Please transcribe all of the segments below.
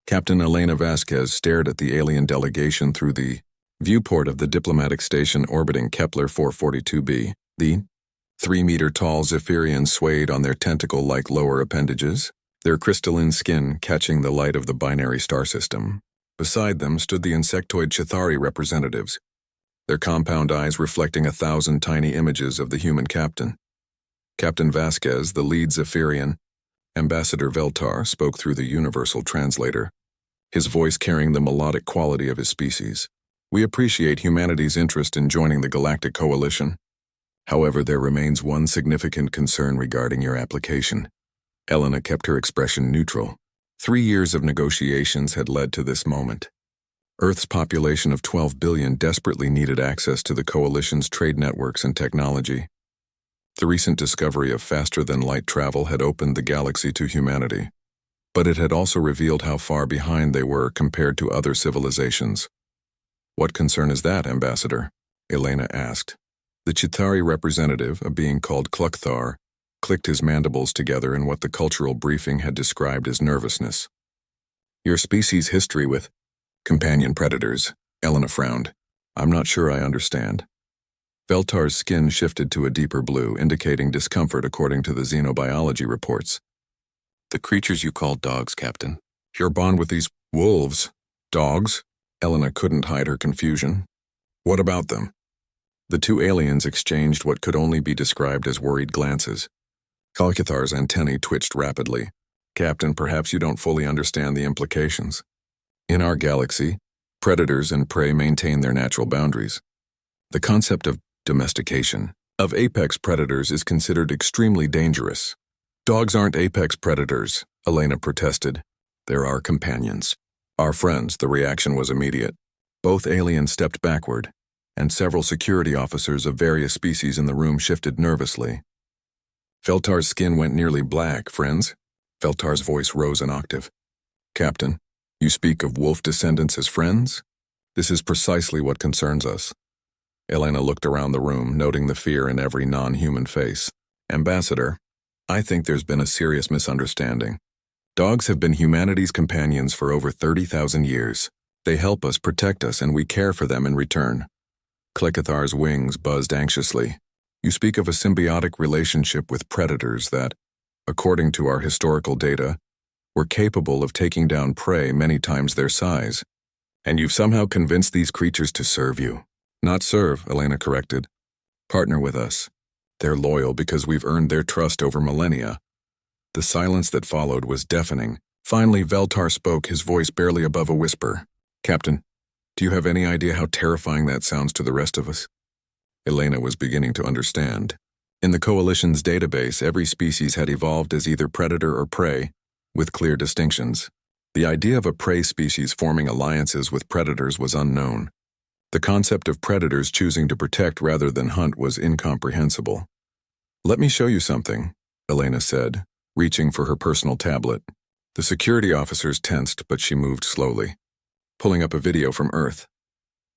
Captain Elena Vasquez stared at the alien delegation through the viewport of the diplomatic station orbiting Kepler 442b. The 3-meter-tall Zephyrians swayed on their tentacle-like lower appendages, their crystalline skin catching the light of the binary star system. Beside them stood the insectoid Chitauri representatives, their compound eyes reflecting 1,000 tiny images of the human captain. Captain Vasquez, the lead Zephyrian, Ambassador Veltar, spoke through the universal translator, his voice carrying the melodic quality of his species. We appreciate humanity's interest in joining the Galactic Coalition. However, there remains one significant concern regarding your application. Elena kept her expression neutral. 3 years of negotiations had led to this moment. Earth's population of 12 billion desperately needed access to the Coalition's trade networks and technology. The recent discovery of faster-than-light travel had opened the galaxy to humanity, but it had also revealed how far behind they were compared to other civilizations. What concern is that, Ambassador? Elena asked. The Chitauri representative, a being called Cluckthar, clicked his mandibles together in what the cultural briefing had described as nervousness. Your species' history with companion predators, Elena frowned. I'm not sure I understand. Veltar's skin shifted to a deeper blue, indicating discomfort according to the xenobiology reports. The creatures you call dogs, Captain. Your bond with these wolves? Dogs? Elena couldn't hide her confusion. What about them? The two aliens exchanged what could only be described as worried glances. Kalkathar's antennae twitched rapidly. Captain, perhaps you don't fully understand the implications. In our galaxy, predators and prey maintain their natural boundaries. The concept of domestication of apex predators is considered extremely dangerous. Dogs aren't apex predators, Elena protested. They're our companions. Our friends. The reaction was immediate. Both aliens stepped backward, and several security officers of various species in the room shifted nervously. Veltar's skin went nearly black. Friends? Veltar's voice rose an octave. Captain, you speak of wolf descendants as friends? This is precisely what concerns us. Elena looked around the room, noting the fear in every non-human face. Ambassador, I think there's been a serious misunderstanding. Dogs have been humanity's companions for over 30,000 years. They help us, protect us, and we care for them in return. Klikathar's wings buzzed anxiously. You speak of a symbiotic relationship with predators that, according to our historical data, were capable of taking down prey many times their size. And you've somehow convinced these creatures to serve you. Not serve, Elena corrected. Partner with us. They're loyal because we've earned their trust over millennia. The silence that followed was deafening. Finally, Veltar spoke, his voice barely above a whisper. Captain, do you have any idea how terrifying that sounds to the rest of us? Elena was beginning to understand. In the Coalition's database, every species had evolved as either predator or prey, with clear distinctions. The idea of a prey species forming alliances with predators was unknown. The concept of predators choosing to protect rather than hunt was incomprehensible. Let me show you something, Elena said, reaching for her personal tablet. The security officers tensed, but she moved slowly, pulling up a video from Earth.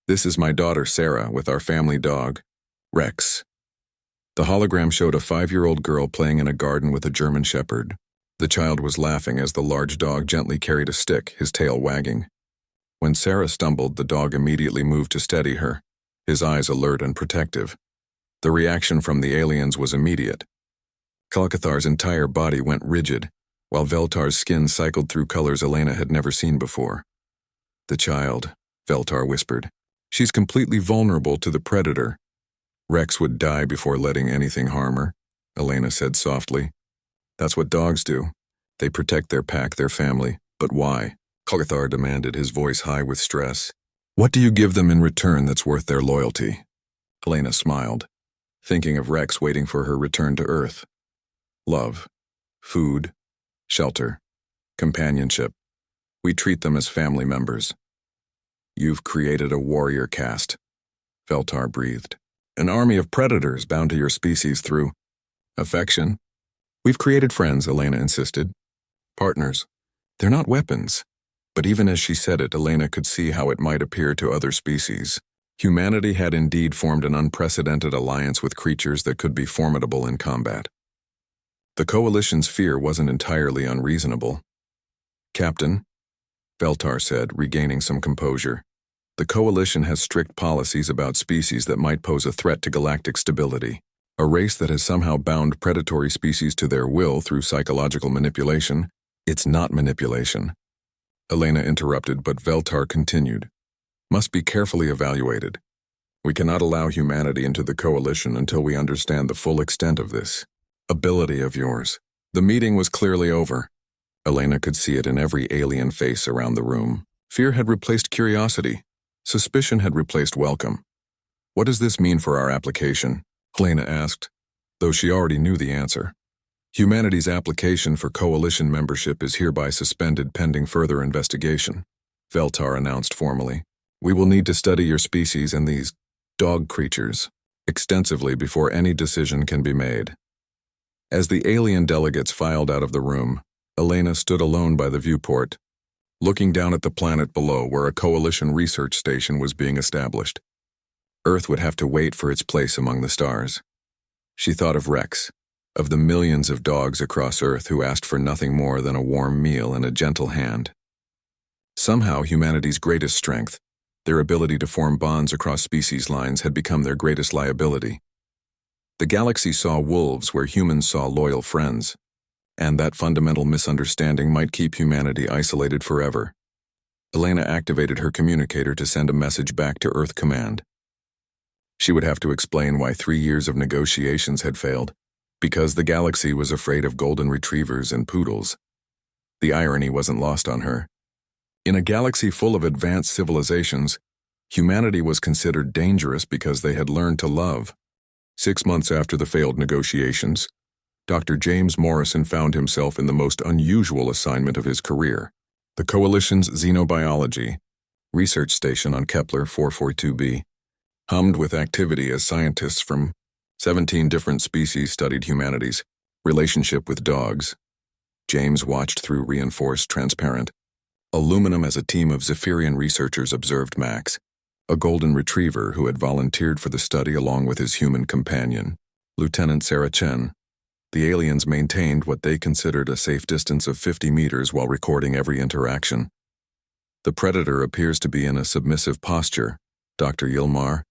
This is my daughter Sarah with our family dog, Rex. The hologram showed a 5-year-old girl playing in a garden with a German shepherd. The child was laughing as the large dog gently carried a stick, his tail wagging. When Sarah stumbled, the dog immediately moved to steady her, his eyes alert and protective. The reaction from the aliens was immediate. Kalkathar's entire body went rigid, while Veltar's skin cycled through colors Elena had never seen before. The child, Veltar whispered. She's completely vulnerable to the predator. Rex would die before letting anything harm her, Elena said softly. That's what dogs do. They protect their pack, their family. But why? Kalkathar demanded, his voice high with stress. What do you give them in return that's worth their loyalty? Elena smiled, thinking of Rex waiting for her return to Earth. Love, food, shelter, companionship. We treat them as family members. You've created a warrior caste, Veltar breathed. An army of predators bound to your species through affection. We've created friends, Elena insisted. Partners. They're not weapons. But even as she said it, Elena could see how it might appear to other species. Humanity had indeed formed an unprecedented alliance with creatures that could be formidable in combat. The Coalition's fear wasn't entirely unreasonable. Captain, Beltar said, regaining some composure. The Coalition has strict policies about species that might pose a threat to galactic stability. A race that has somehow bound predatory species to their will through psychological manipulation. It's not manipulation. Elena interrupted, but Veltar continued. Must be carefully evaluated. We cannot allow humanity into the Coalition until we understand the full extent of this ability of yours. The meeting was clearly over. Elena could see it in every alien face around the room. Fear had replaced curiosity. Suspicion had replaced welcome. What does this mean for our application? Elena asked, though she already knew the answer. Humanity's application for Coalition membership is hereby suspended pending further investigation, Veltar announced formally. We will need to study your species and these dog creatures extensively before any decision can be made. As the alien delegates filed out of the room, Elena stood alone by the viewport, looking down at the planet below where a Coalition research station was being established. Earth would have to wait for its place among the stars. She thought of Rex, of the millions of dogs across Earth who asked for nothing more than a warm meal and a gentle hand. Somehow humanity's greatest strength, their ability to form bonds across species lines, had become their greatest liability. The galaxy saw wolves where humans saw loyal friends, and that fundamental misunderstanding might keep humanity isolated forever. Elena activated her communicator to send a message back to Earth Command. She would have to explain why 3 years of negotiations had failed, because the galaxy was afraid of golden retrievers and poodles. The irony wasn't lost on her. In a galaxy full of advanced civilizations, humanity was considered dangerous because they had learned to love. 6 months after the failed negotiations, Dr. James Morrison found himself in the most unusual assignment of his career, the Coalition's Xenobiology research station on Kepler 442b. Hummed with activity as scientists from 17 different species studied humanity's relationship with dogs. James watched through reinforced transparent aluminum as a team of Zephyrian researchers observed Max, a golden retriever who had volunteered for the study along with his human companion, Lieutenant Sarah Chen. The aliens maintained what they considered a safe distance of 50 meters while recording every interaction. The predator appears to be in a submissive posture, Dr. Yilmar,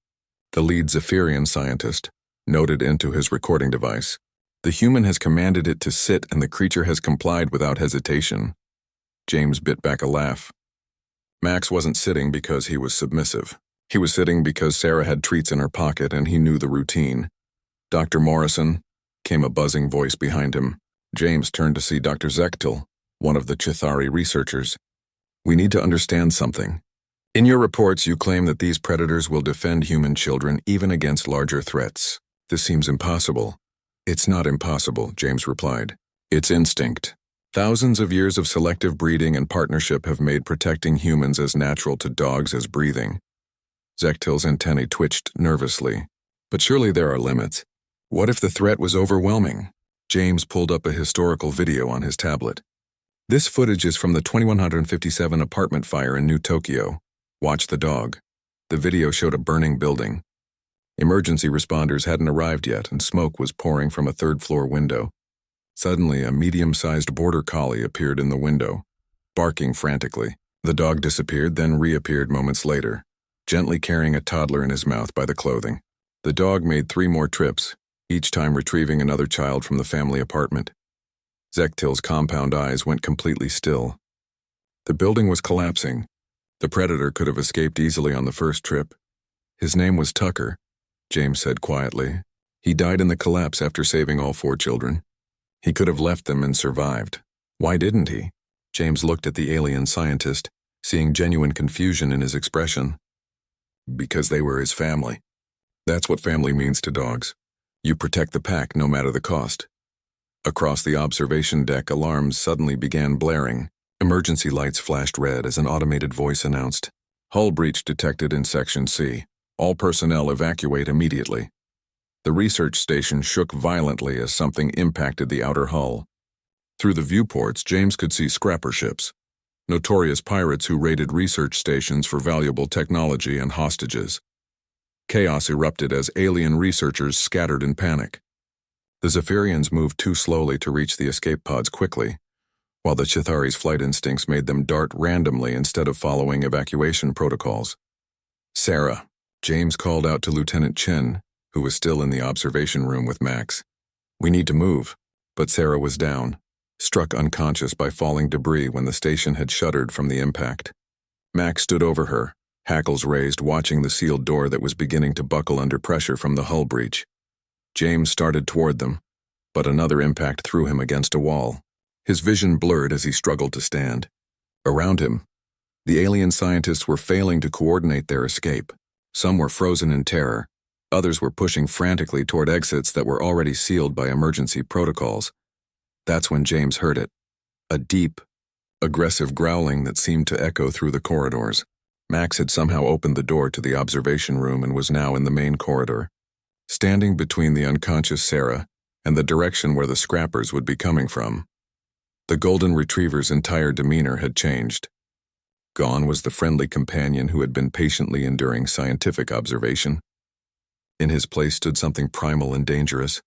the lead Zephyrian scientist, noted into his recording device. The human has commanded it to sit and the creature has complied without hesitation. James bit back a laugh. Max wasn't sitting because he was submissive. He was sitting because Sarah had treats in her pocket and he knew the routine. Dr. Morrison, came a buzzing voice behind him. James turned to see Dr. Zechtel, one of the Chithari researchers. We need to understand something. In your reports, you claim that these predators will defend human children even against larger threats. This seems impossible. It's not impossible, James replied. It's instinct. Thousands of years of selective breeding and partnership have made protecting humans as natural to dogs as breathing. Zechtel's antennae twitched nervously. But surely there are limits. What if the threat was overwhelming? James pulled up a historical video on his tablet. This footage is from the 2157 apartment fire in New Tokyo. Watch the dog. The video showed a burning building. Emergency responders hadn't arrived yet, and smoke was pouring from a third-floor window. Suddenly, a medium-sized border collie appeared in the window, barking frantically. The dog disappeared, then reappeared moments later, gently carrying a toddler in his mouth by the clothing. The dog made 3 more trips, each time retrieving another child from the family apartment. Zechtel's compound eyes went completely still. The building was collapsing. The predator could have escaped easily on the first trip. His name was Tucker, James said quietly. He died in the collapse after saving all 4 children. He could have left them and survived. Why didn't he? James looked at the alien scientist, seeing genuine confusion in his expression. Because they were his family. That's what family means to dogs. You protect the pack no matter the cost. Across the observation deck, alarms suddenly began blaring. Emergency lights flashed red as an automated voice announced, "Hull breach detected in Section C. All personnel evacuate immediately." The research station shook violently as something impacted the outer hull. Through the viewports, James could see scrapper ships, notorious pirates who raided research stations for valuable technology and hostages. Chaos erupted as alien researchers scattered in panic. The Zephyrians moved too slowly to reach the escape pods quickly. while the Chithari's flight instincts made them dart randomly instead of following evacuation protocols. "Sarah," James called out to Lieutenant Chen, who was still in the observation room with Max. "We need to move." But Sarah was down, struck unconscious by falling debris when the station had shuddered from the impact. Max stood over her, hackles raised, watching the sealed door that was beginning to buckle under pressure from the hull breach. James started toward them, but another impact threw him against a wall. His vision blurred as he struggled to stand. Around him, the alien scientists were failing to coordinate their escape. Some were frozen in terror. Others were pushing frantically toward exits that were already sealed by emergency protocols. That's when James heard it. A deep, aggressive growling that seemed to echo through the corridors. Max had somehow opened the door to the observation room and was now in the main corridor, standing between the unconscious Sarah and the direction where the scrappers would be coming from. The golden retriever's entire demeanor had changed. Gone was the friendly companion who had been patiently enduring scientific observation. In his place stood something primal and dangerous,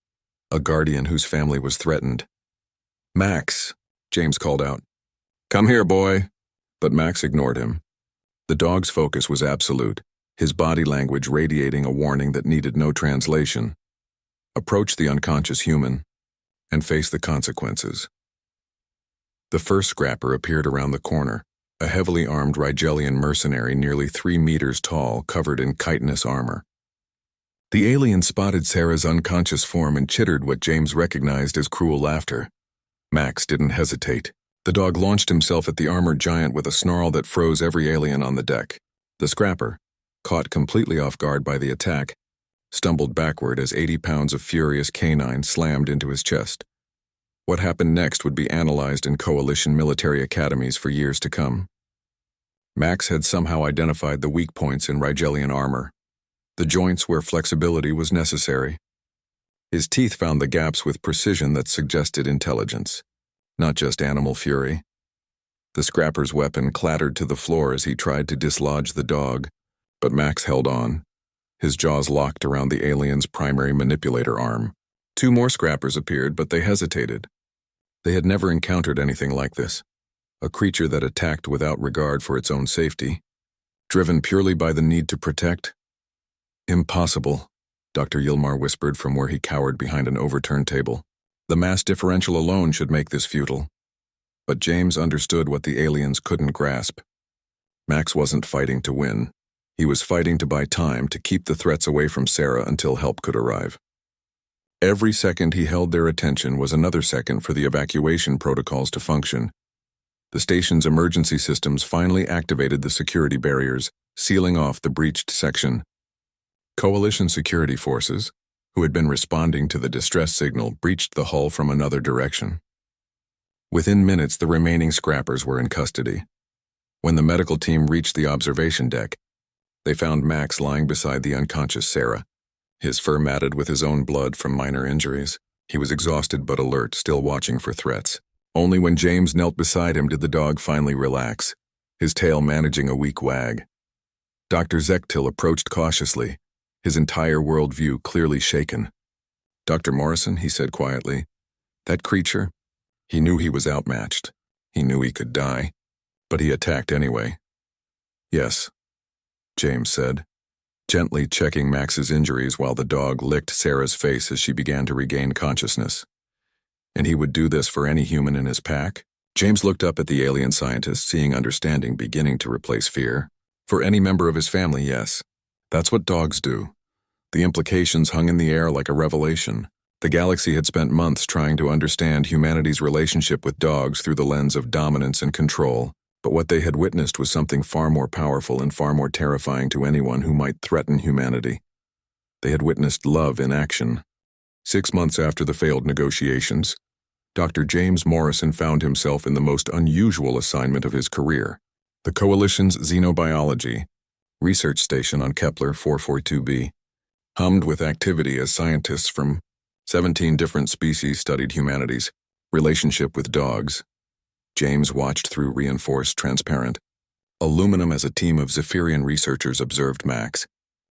a guardian whose family was threatened. "Max," James called out. "Come here, boy." But Max ignored him. The dog's focus was absolute, his body language radiating a warning that needed no translation. Approach the unconscious human and face the consequences. The first scrapper appeared around the corner, a heavily armed Rigelian mercenary nearly 3 meters tall, covered in chitinous armor. The alien spotted Sarah's unconscious form and chittered what James recognized as cruel laughter. Max didn't hesitate. The dog launched himself at the armored giant with a snarl that froze every alien on the deck. The scrapper, caught completely off guard by the attack, stumbled backward as 80 pounds of furious canine slammed into his chest. What happened next would be analyzed in coalition military academies for years to come. Max had somehow identified the weak points in Rigelian armor, the joints where flexibility was necessary. His teeth found the gaps with precision that suggested intelligence, not just animal fury. The scrapper's weapon clattered to the floor as he tried to dislodge the dog, but Max held on, his jaws locked around the alien's primary manipulator arm. 2 more scrappers appeared, but they hesitated. They had never encountered anything like this, a creature that attacked without regard for its own safety, driven purely by the need to protect. "Impossible," Dr. Yilmar whispered from where he cowered behind an overturned table. "The mass differential alone should make this futile." But James understood what the aliens couldn't grasp. Max wasn't fighting to win. He was fighting to buy time to keep the threats away from Sarah until help could arrive. Every second he held their attention was another second for the evacuation protocols to function. The station's emergency systems finally activated the security barriers, sealing off the breached section. Coalition security forces, who had been responding to the distress signal, breached the hull from another direction. Within minutes, the remaining scrappers were in custody. When the medical team reached the observation deck, they found Max lying beside the unconscious Sarah, his fur matted with his own blood from minor injuries. He was exhausted but alert, still watching for threats. Only when James knelt beside him did the dog finally relax, his tail managing a weak wag. Dr. Zechtil approached cautiously, his entire worldview clearly shaken. "Dr. Morrison," he said quietly, "that creature, he knew he was outmatched. He knew he could die, but he attacked anyway." "Yes," James said, gently checking Max's injuries while the dog licked Sarah's face as she began to regain consciousness. "And he would do this for any human in his pack?" James looked up at the alien scientist, seeing understanding beginning to replace fear. "For any member of his family, yes. That's what dogs do." The implications hung in the air like a revelation. The galaxy had spent months trying to understand humanity's relationship with dogs through the lens of dominance and control, but what they had witnessed was something far more powerful and far more terrifying to anyone who might threaten humanity. They had witnessed love in action. 6 months after the failed negotiations, Dr. James Morrison found himself in the most unusual assignment of his career, the Coalition's Xenobiology research station on Kepler 442b, hummed with activity as scientists from 17 different species studied humanity's relationship with dogs. James watched through reinforced transparent aluminum as a team of Zephyrian researchers observed Max,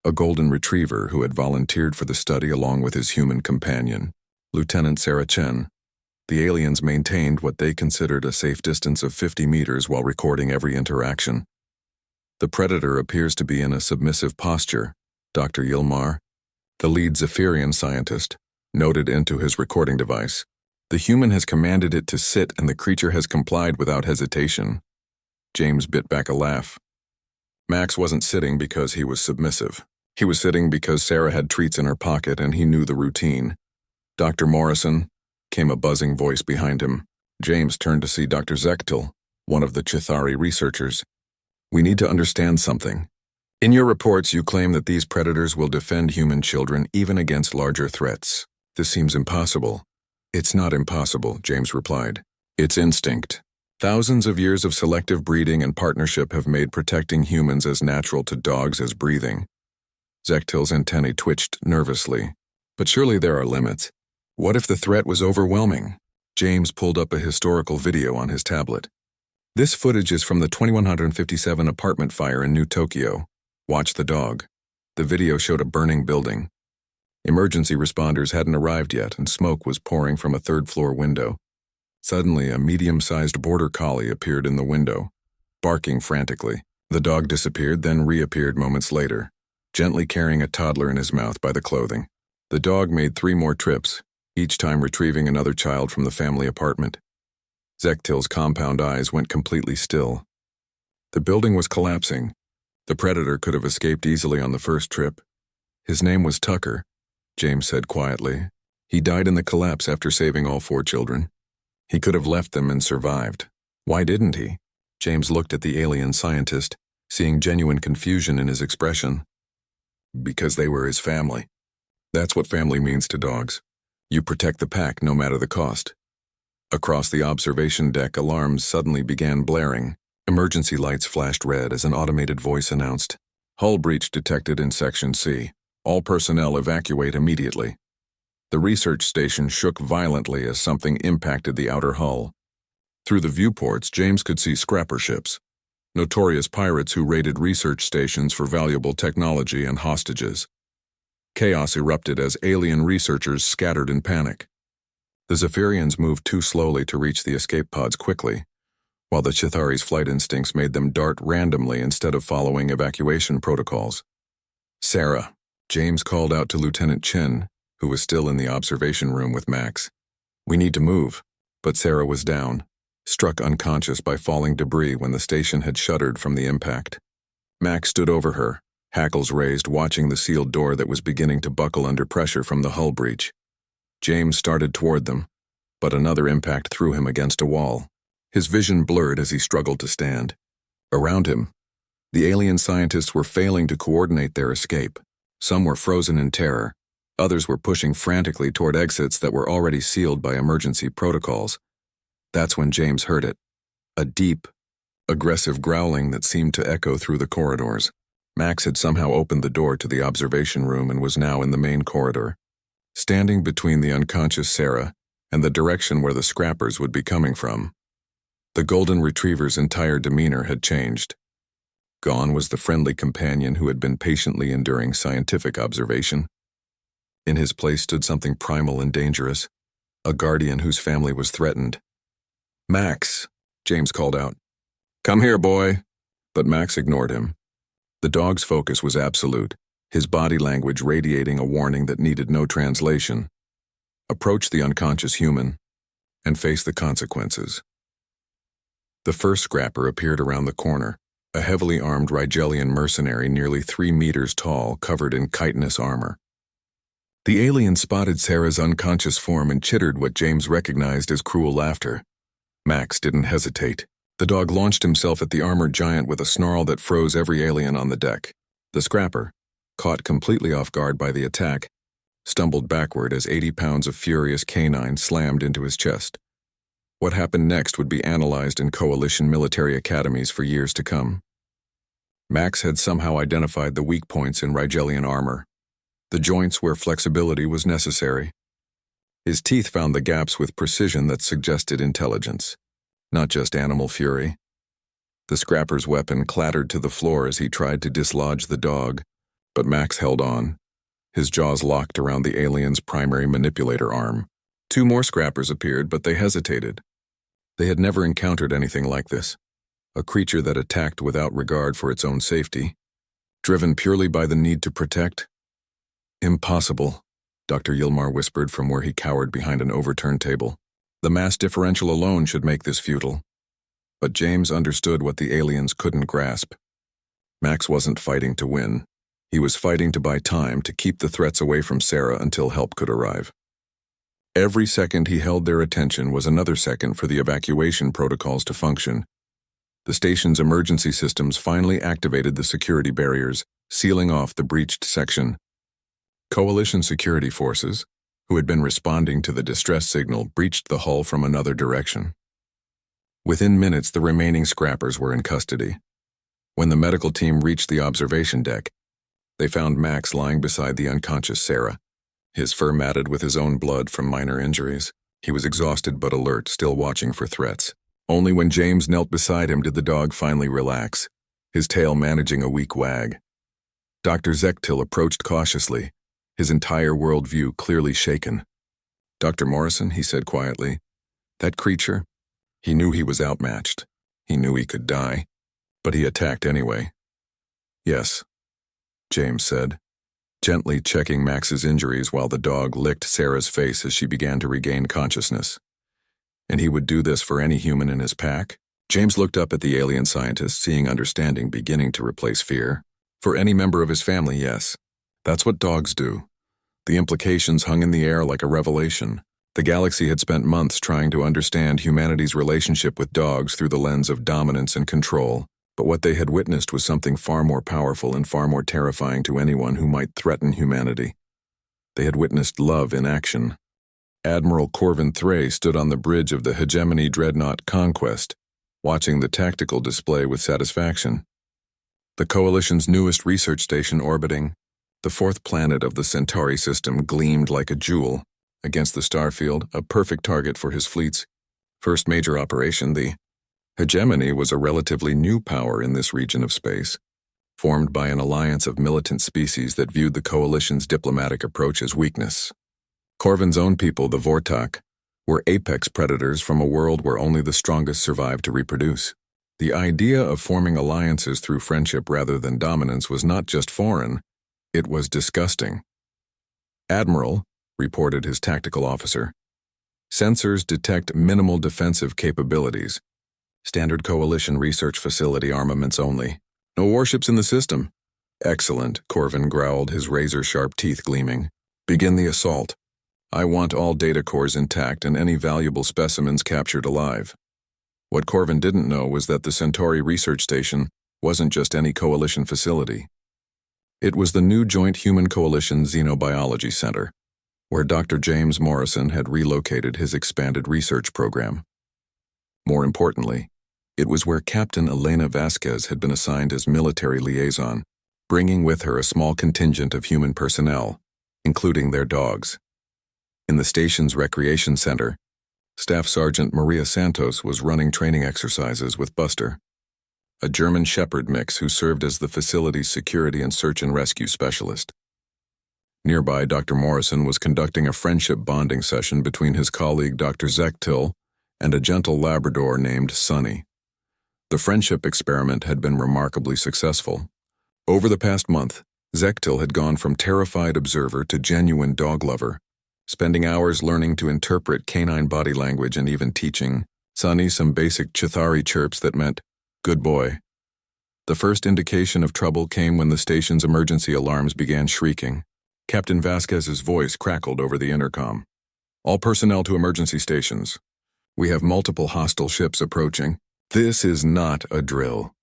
a golden retriever who had volunteered for the study along with his human companion, Lieutenant Sarah Chen. The aliens maintained what they considered a safe distance of 50 meters while recording every interaction. The predator appears to be in a submissive posture, Dr. Yilmar, the lead Zephyrian scientist, noted into his recording device. The human has commanded it to sit and the creature has complied without hesitation. James bit back a laugh. Max wasn't sitting because he was submissive. He was sitting because Sarah had treats in her pocket and he knew the routine. Dr. Morrison, came a buzzing voice behind him. James turned to see Dr. Zechtel, one of the Chithari researchers. We need to understand something. In your reports, you claim that these predators will defend human children even against larger threats. This seems impossible. It's not impossible, James replied. It's instinct. Thousands of years of selective breeding and partnership have made protecting humans as natural to dogs as breathing. Zechtel's antennae twitched nervously. But surely there are limits. What if the threat was overwhelming? James pulled up a historical video on his tablet. This footage is from the 2157 apartment fire in New Tokyo. Watch the dog. The video showed a burning building. Emergency responders hadn't arrived yet, and smoke was pouring from a third-floor window. Suddenly, a medium-sized border collie appeared in the window, barking frantically. The dog disappeared, then reappeared moments later, gently carrying a toddler in his mouth by the clothing. The dog made 3 more trips, each time retrieving another child from the family apartment. Zechtel's compound eyes went completely still. The building was collapsing. The predator could have escaped easily on the first trip. His name was Tucker, James said quietly. He died in the collapse after saving all 4 children. He could have left them and survived. Why didn't he? James looked at the alien scientist, seeing genuine confusion in his expression. Because they were his family. That's what family means to dogs. You protect the pack no matter the cost. Across the observation deck, alarms suddenly began blaring. Emergency lights flashed red as an automated voice announced, "Hull breach detected in Section C. All personnel evacuate immediately." The research station shook violently as something impacted the outer hull. Through the viewports, James could see scrapper ships, notorious pirates who raided research stations for valuable technology and hostages. Chaos erupted as alien researchers scattered in panic. The Zephyrians moved too slowly to reach the escape pods quickly, while the Chithari's flight instincts made them dart randomly instead of following evacuation protocols. "Sarah," James called out to Lieutenant Chen, who was still in the observation room with Max. "We need to move." But Sarah was down, struck unconscious by falling debris when the station had shuddered from the impact. Max stood over her, hackles raised, watching the sealed door that was beginning to buckle under pressure from the hull breach. James started toward them, but another impact threw him against a wall. His vision blurred as he struggled to stand. Around him, the alien scientists were failing to coordinate their escape. Some were frozen in terror. Others were pushing frantically toward exits that were already sealed by emergency protocols. That's when James heard it. A deep, aggressive growling that seemed to echo through the corridors. Max had somehow opened the door to the observation room and was now in the main corridor, standing between the unconscious Sarah and the direction where the scrappers would be coming from. The golden retriever's entire demeanor had changed. Gone was the friendly companion who had been patiently enduring scientific observation. In his place stood something primal and dangerous, a guardian whose family was threatened. "Max," James called out. "Come here, boy." But Max ignored him. The dog's focus was absolute, his body language radiating a warning that needed no translation. Approach the unconscious human and face the consequences. The first scrapper appeared around the corner, a heavily armed Rigelian mercenary nearly 3 meters tall, covered in chitinous armor. The alien spotted Sarah's unconscious form and chittered what James recognized as cruel laughter. Max didn't hesitate. The dog launched himself at the armored giant with a snarl that froze every alien on the deck. The scrapper, caught completely off guard by the attack, stumbled backward as 80 pounds of furious canine slammed into his chest. What happened next would be analyzed in coalition military academies for years to come. Max had somehow identified the weak points in Rigelian armor, the joints where flexibility was necessary. His teeth found the gaps with precision that suggested intelligence, not just animal fury. The scrapper's weapon clattered to the floor as he tried to dislodge the dog, but Max held on, his jaws locked around the alien's primary manipulator arm. 2 more scrappers appeared, but they hesitated. They had never encountered anything like this. A creature that attacked without regard for its own safety, driven purely by the need to protect. Impossible, Dr. Yilmar whispered from where he cowered behind an overturned table. The mass differential alone should make this futile. But James understood what the aliens couldn't grasp. Max wasn't fighting to win. He was fighting to buy time to keep the threats away from Sarah until help could arrive. Every second he held their attention was another second for the evacuation protocols to function. The station's emergency systems finally activated the security barriers, sealing off the breached section. Coalition security forces, who had been responding to the distress signal, breached the hull from another direction. Within minutes, the remaining scrappers were in custody. When the medical team reached the observation deck, they found Max lying beside the unconscious Sarah, his fur matted with his own blood from minor injuries. He was exhausted but alert, still watching for threats. Only when James knelt beside him did the dog finally relax, his tail managing a weak wag. Dr. Zechtil approached cautiously, his entire worldview clearly shaken. "Dr. Morrison," he said quietly, "that creature, he knew he was outmatched. He knew he could die, but he attacked anyway." "Yes," James said, gently checking Max's injuries while the dog licked Sarah's face as she began to regain consciousness. "And he would do this for any human in his pack?" James looked up at the alien scientist, seeing understanding beginning to replace fear. "For any member of his family, yes. That's what dogs do." The implications hung in the air like a revelation. The galaxy had spent months trying to understand humanity's relationship with dogs through the lens of dominance and control, but what they had witnessed was something far more powerful and far more terrifying to anyone who might threaten humanity. They had witnessed love in action. Admiral Corvin Thray stood on the bridge of the Hegemony Dreadnought Conquest, watching the tactical display with satisfaction. The Coalition's newest research station orbiting, the 4th planet of the Centauri system, gleamed like a jewel against the starfield, a perfect target for his fleet's first major operation. The Hegemony was a relatively new power in this region of space, formed by an alliance of militant species that viewed the Coalition's diplomatic approach as weakness. Corvin's own people, the Vortak, were apex predators from a world where only the strongest survived to reproduce. The idea of forming alliances through friendship rather than dominance was not just foreign, it was disgusting. "Admiral," reported his tactical officer, "sensors detect minimal defensive capabilities. Standard Coalition research facility armaments only. No warships in the system." "Excellent," Corvin growled, his razor-sharp teeth gleaming. "Begin the assault. I want all data cores intact and any valuable specimens captured alive." What Corvin didn't know was that the Centauri research station wasn't just any Coalition facility. It was the new Joint Human Coalition Xenobiology Center, where Dr. James Morrison had relocated his expanded research program. More importantly, it was where Captain Elena Vasquez had been assigned as military liaison, bringing with her a small contingent of human personnel, including their dogs. In the station's recreation center, Staff Sergeant Maria Santos was running training exercises with Buster, a German Shepherd mix who served as the facility's security and search and rescue specialist. Nearby, Dr. Morrison was conducting a friendship bonding session between his colleague Dr. Zechtil and a gentle Labrador named Sunny. The friendship experiment had been remarkably successful. Over the past month, Zechtil had gone from terrified observer to genuine dog lover, spending hours learning to interpret canine body language and even teaching Sunny some basic Chithari chirps that meant, "Good boy." The first indication of trouble came when the station's emergency alarms began shrieking. Captain Vasquez's voice crackled over the intercom. "All personnel to emergency stations. We have multiple hostile ships approaching. This is not a drill."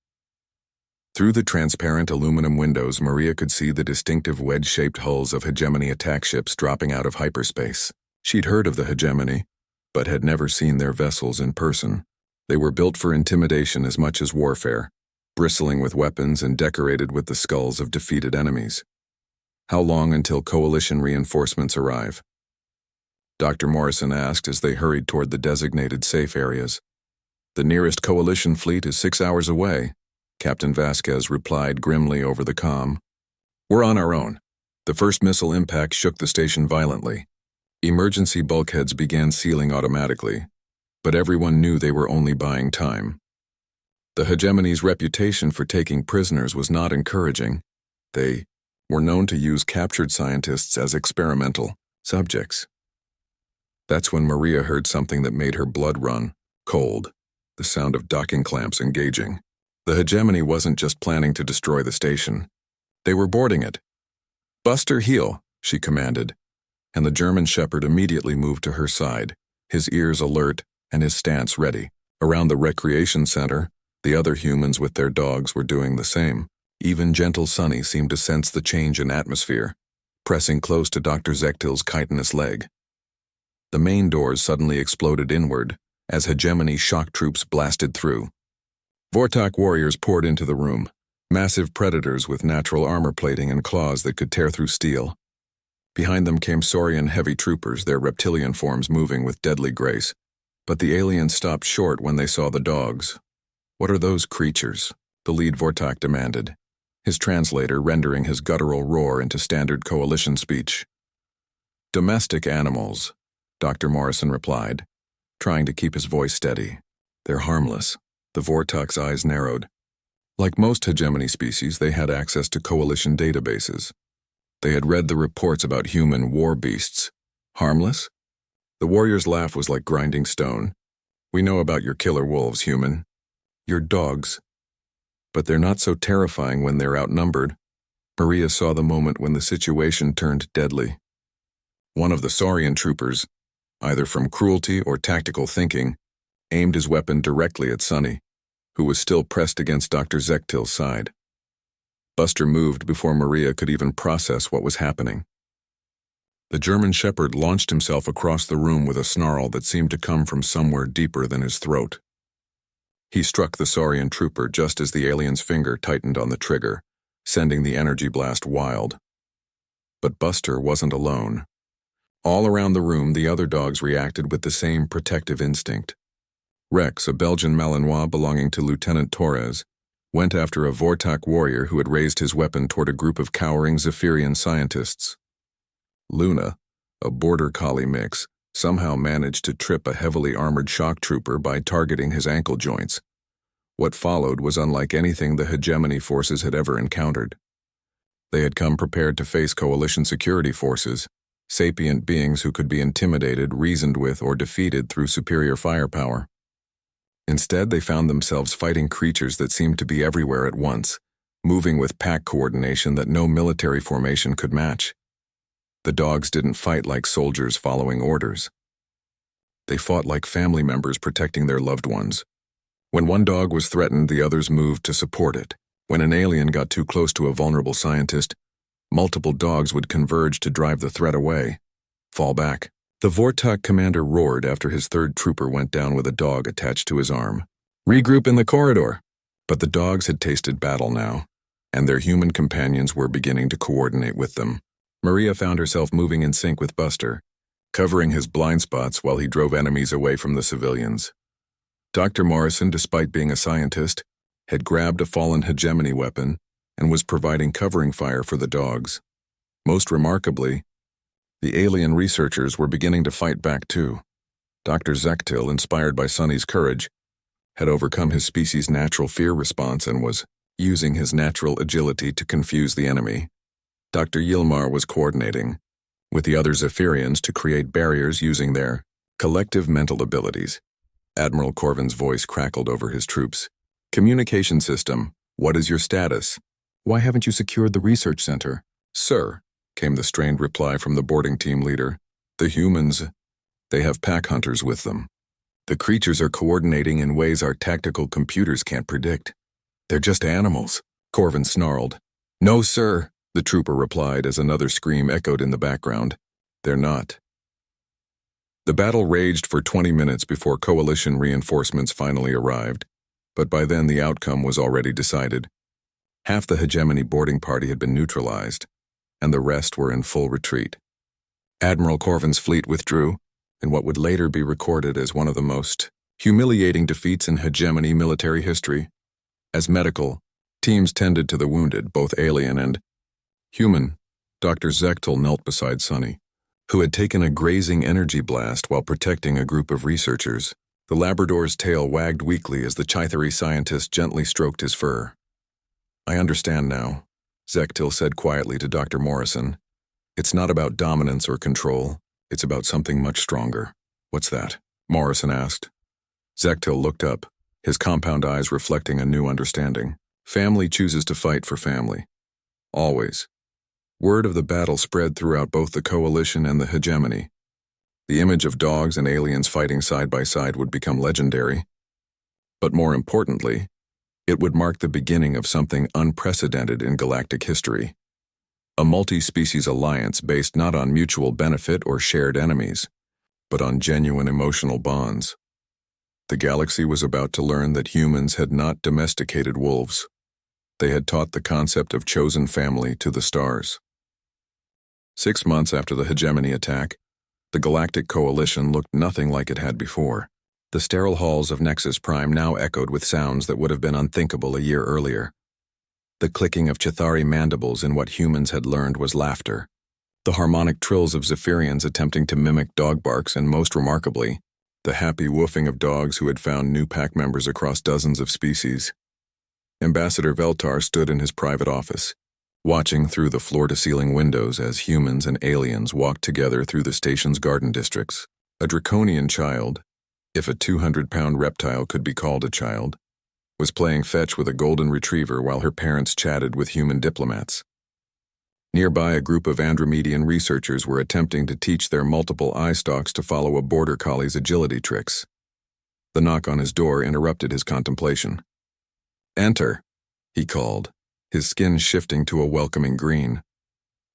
Through the transparent aluminum windows, Maria could see the distinctive wedge-shaped hulls of Hegemony attack ships dropping out of hyperspace. She'd heard of the Hegemony, but had never seen their vessels in person. They were built for intimidation as much as warfare, bristling with weapons and decorated with the skulls of defeated enemies. "How long until Coalition reinforcements arrive?" Dr. Morrison asked as they hurried toward the designated safe areas. "The nearest Coalition fleet is 6 hours away," Captain Vasquez replied grimly over the comm. "We're on our own." The first missile impact shook the station violently. Emergency bulkheads began sealing automatically, but everyone knew they were only buying time. The hegemony's reputation for taking prisoners was not encouraging. They were known to use captured scientists as experimental subjects. That's when Maria heard something that made her blood run cold, the sound of docking clamps engaging. The hegemony wasn't just planning to destroy the station. They were boarding it. "Buster, heel," she commanded, and the German shepherd immediately moved to her side, his ears alert and his stance ready. Around the recreation center, the other humans with their dogs were doing the same. Even gentle Sonny seemed to sense the change in atmosphere, pressing close to Dr. Zechtil's chitinous leg. The main doors suddenly exploded inward as hegemony shock troops blasted through. Vortak warriors poured into the room, massive predators with natural armor plating and claws that could tear through steel. Behind them came Saurian heavy troopers, their reptilian forms moving with deadly grace. But the aliens stopped short when they saw the dogs. "What are those creatures?" the lead Vortak demanded, his translator rendering his guttural roar into standard coalition speech. "Domestic animals," Dr. Morrison replied, trying to keep his voice steady. "They're harmless." The Vortak's eyes narrowed. Like most hegemony species, they had access to coalition databases. They had read the reports about human war beasts. Harmless? The warrior's laugh was like grinding stone. "We know about your killer wolves, human. Your dogs. But they're not so terrifying when they're outnumbered." Maria saw the moment when the situation turned deadly. One of the Saurian troopers, either from cruelty or tactical thinking, aimed his weapon directly at Sonny, who was still pressed against Dr. Zechtil's side. Buster moved before Maria could even process what was happening. The German shepherd launched himself across the room with a snarl that seemed to come from somewhere deeper than his throat. He struck the Saurian trooper just as the alien's finger tightened on the trigger, sending the energy blast wild. But Buster wasn't alone. All around the room, the other dogs reacted with the same protective instinct. Rex, a Belgian Malinois belonging to Lieutenant Torres, went after a Vortak warrior who had raised his weapon toward a group of cowering Zephyrian scientists. Luna, a border collie mix, somehow managed to trip a heavily armored shock trooper by targeting his ankle joints. What followed was unlike anything the hegemony forces had ever encountered. They had come prepared to face coalition security forces, sapient beings who could be intimidated, reasoned with, or defeated through superior firepower. Instead, they found themselves fighting creatures that seemed to be everywhere at once, moving with pack coordination that no military formation could match. The dogs didn't fight like soldiers following orders. They fought like family members protecting their loved ones. When one dog was threatened, the others moved to support it. When an alien got too close to a vulnerable scientist, multiple dogs would converge to drive the threat away. Fall back. The Vortak commander roared after his third trooper went down with a dog attached to his arm. "Regroup in the corridor." But the dogs had tasted battle now, and their human companions were beginning to coordinate with them. Maria found herself moving in sync with Buster, covering his blind spots while he drove enemies away from the civilians. Dr. Morrison, despite being a scientist, had grabbed a fallen hegemony weapon and was providing covering fire for the dogs. Most remarkably, the alien researchers were beginning to fight back too. Dr. Zechtil, inspired by Sonny's courage, had overcome his species' natural fear response and was using his natural agility to confuse the enemy. Dr. Yilmar was coordinating with the other Zephyrians to create barriers using their collective mental abilities. Admiral Corvin's voice crackled over his troops. "Communication system, what is your status? Why haven't you secured the research center?" "Sir," came the strained reply from the boarding team leader. "The humans, they have pack hunters with them. The creatures are coordinating in ways our tactical computers can't predict. They're just animals," Corvin snarled. "No, sir," the trooper replied as another scream echoed in the background. "They're not." The battle raged for 20 minutes before coalition reinforcements finally arrived, but by then the outcome was already decided. Half the hegemony boarding party had been neutralized, and the rest were in full retreat. Admiral Corvin's fleet withdrew, in what would later be recorded as one of the most humiliating defeats in hegemony military history. As medical teams tended to the wounded, both alien and human, Dr. Zechtil knelt beside Sonny. who had taken a grazing energy blast while protecting a group of researchers. The Labrador's tail wagged weakly as the Chithari scientist gently stroked his fur. "I understand now," Zektil said quietly to Dr. Morrison. "It's not about dominance or control. It's about something much stronger." "What's that?" Morrison asked. Zektil looked up, his compound eyes reflecting a new understanding. "Family chooses to fight for family. Always." Word of the battle spread throughout both the coalition and the hegemony. The image of dogs and aliens fighting side by side would become legendary. But more importantly, it would mark the beginning of something unprecedented in galactic history. A multi-species alliance based not on mutual benefit or shared enemies, but on genuine emotional bonds. The galaxy was about to learn that humans had not domesticated wolves. They had taught the concept of chosen family to the stars. 6 months after the hegemony attack, the Galactic Coalition looked nothing like it had before. The sterile halls of Nexus Prime now echoed with sounds that would have been unthinkable a year earlier. The clicking of Chithari mandibles in what humans had learned was laughter. The harmonic trills of Zephyrians attempting to mimic dog barks, and most remarkably, the happy woofing of dogs who had found new pack members across dozens of species. Ambassador Veltar stood in his private office, watching through the floor-to-ceiling windows as humans and aliens walked together through the station's garden districts. A draconian child, if a 200-pound reptile could be called a child, was playing fetch with a golden retriever while her parents chatted with human diplomats. Nearby, a group of Andromedian researchers were attempting to teach their multiple eye stalks to follow a border collie's agility tricks. The knock on his door interrupted his contemplation. "Enter," he called, his skin shifting to a welcoming green.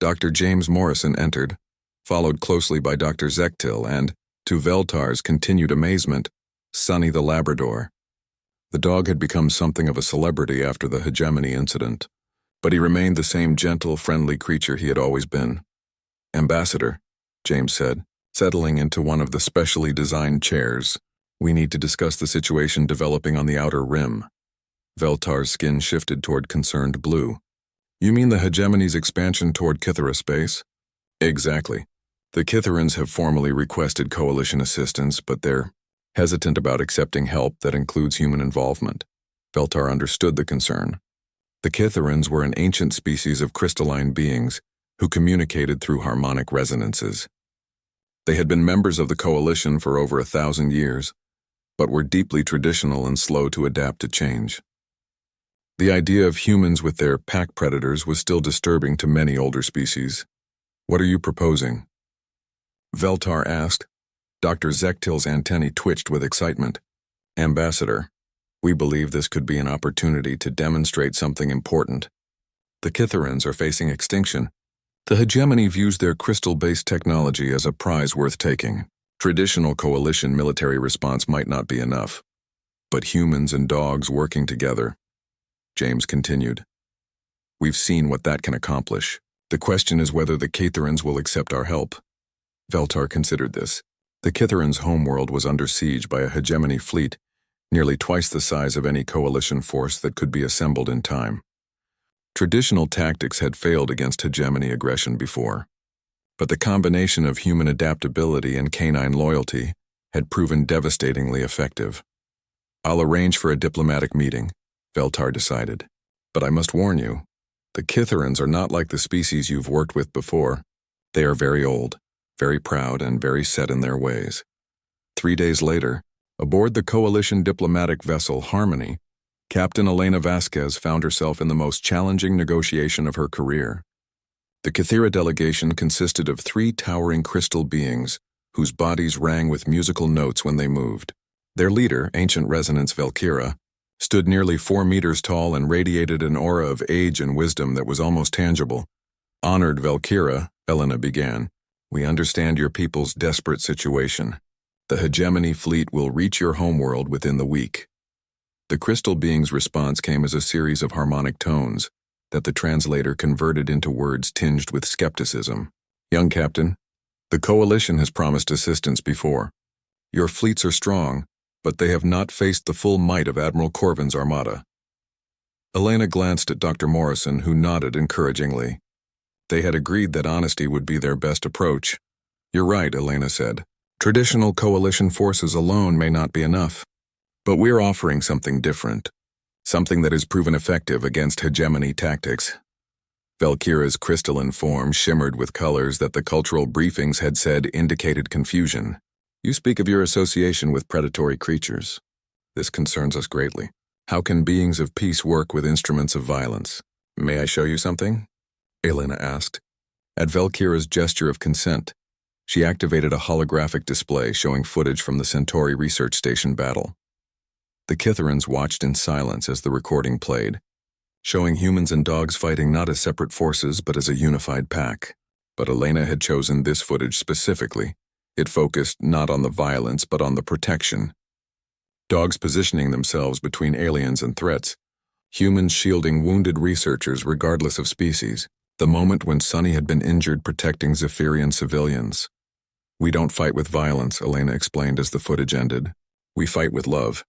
Dr. James Morrison entered, followed closely by Dr. Zektil and, to Veltar's continued amazement, Sonny the Labrador. The dog had become something of a celebrity after the hegemony incident, but he remained the same gentle, friendly creature he had always been. "Ambassador," James said, settling into one of the specially designed chairs, "we need to discuss the situation developing on the outer rim." Veltar's skin shifted toward concerned blue. "You mean the hegemony's expansion toward Kithara space?" "Exactly. The Kitharans have formally requested coalition assistance, but they're hesitant about accepting help that includes human involvement." Veltar understood the concern. The Kitharans were an ancient species of crystalline beings who communicated through harmonic resonances. They had been members of the coalition for over 1,000 years, but were deeply traditional and slow to adapt to change. The idea of humans with their pack predators was still disturbing to many older species. "What are you proposing?" Veltar asked. Dr. Zektil's antennae twitched with excitement. "Ambassador, we believe this could be an opportunity to demonstrate something important. The Kitharans are facing extinction. The hegemony views their crystal-based technology as a prize worth taking. Traditional coalition military response might not be enough, but humans and dogs working together," James continued. "We've seen what that can accomplish. The question is whether the Kitharans will accept our help." Veltar considered this. The Kitharans' homeworld was under siege by a hegemony fleet, nearly twice the size of any coalition force that could be assembled in time. Traditional tactics had failed against hegemony aggression before, but the combination of human adaptability and canine loyalty had proven devastatingly effective. "I'll arrange for a diplomatic meeting," Veltar decided. "But I must warn you, the Kitharans are not like the species you've worked with before. They are very old, very proud, and very set in their ways." 3 days later, aboard the coalition diplomatic vessel Harmony, Captain Elena Vasquez found herself in the most challenging negotiation of her career. The Kithira delegation consisted of 3 towering crystal beings whose bodies rang with musical notes when they moved. Their leader, Ancient Resonance Valkyra, stood nearly 4 meters tall and radiated an aura of age and wisdom that was almost tangible. "Honored Valkyra," Elena began, "we understand your people's desperate situation. The hegemony fleet will reach your homeworld within the week." The crystal being's response came as a series of harmonic tones that the translator converted into words tinged with skepticism. "Young Captain, the coalition has promised assistance before. Your fleets are strong, but they have not faced the full might of Admiral Corvin's armada." Elena glanced at Dr. Morrison, who nodded encouragingly. They had agreed that honesty would be their best approach. You're right, Elena said. Traditional coalition forces alone may not be enough. But we're offering something different. Something that has proven effective against hegemony tactics. Valkyra's crystalline form shimmered with colors that the cultural briefings had said indicated confusion. You speak of your association with predatory creatures. This concerns us greatly. How can beings of peace work with instruments of violence? May I show you something? Elena asked. At Valkyra's gesture of consent, she activated a holographic display showing footage from the Centauri research station battle. The Kitharans watched in silence as the recording played, showing humans and dogs fighting not as separate forces but as a unified pack. But Elena had chosen this footage specifically. It focused not on the violence but on the protection. Dogs positioning themselves between aliens and threats, humans shielding wounded researchers regardless of species, the moment when Sunny had been injured protecting Zephyrian civilians. We don't fight with violence, Elena explained as the footage ended. We fight with love.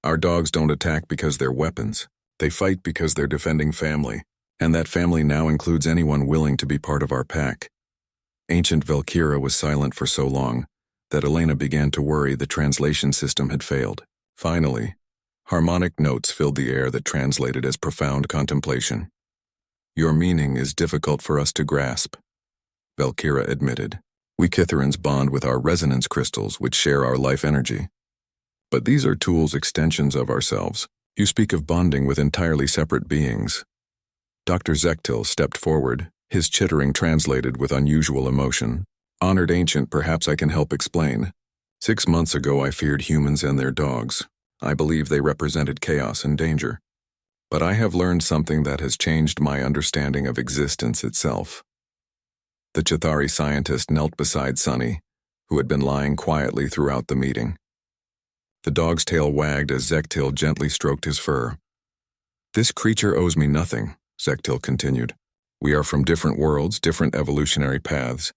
Our dogs don't attack because they're weapons. They fight because they're defending family, and that family now includes anyone willing to be part of our pack. Ancient Valkyra was silent for so long that Elena began to worry the translation system had failed. Finally, harmonic notes filled the air that translated as profound contemplation. Your meaning is difficult for us to grasp, Valkyra admitted. We Kitharans bond with our resonance crystals which share our life energy. But these are tools extensions of ourselves. You speak of bonding with entirely separate beings. Dr. Zektil stepped forward, his chittering translated with unusual emotion. Honored Ancient, perhaps I can help explain. 6 months ago I feared humans and their dogs. I believe they represented chaos and danger. But I have learned something that has changed my understanding of existence itself. The Chithari scientist knelt beside Sunny, who had been lying quietly throughout the meeting. The dog's tail wagged as Zektil gently stroked his fur. This creature owes me nothing, Zektil continued. We are from different worlds, different evolutionary paths.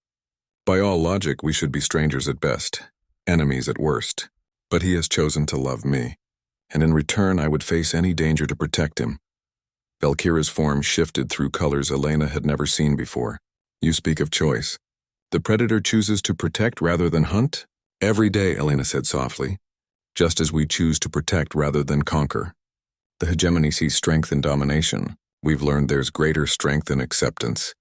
By all logic, we should be strangers at best, enemies at worst. But he has chosen to love me, and in return I would face any danger to protect him. Valkyra's form shifted through colors Elena had never seen before. You speak of choice. The predator chooses to protect rather than hunt? Every day, Elena said softly. Just as we choose to protect rather than conquer. The hegemony sees strength in domination. We've learned there's greater strength in acceptance.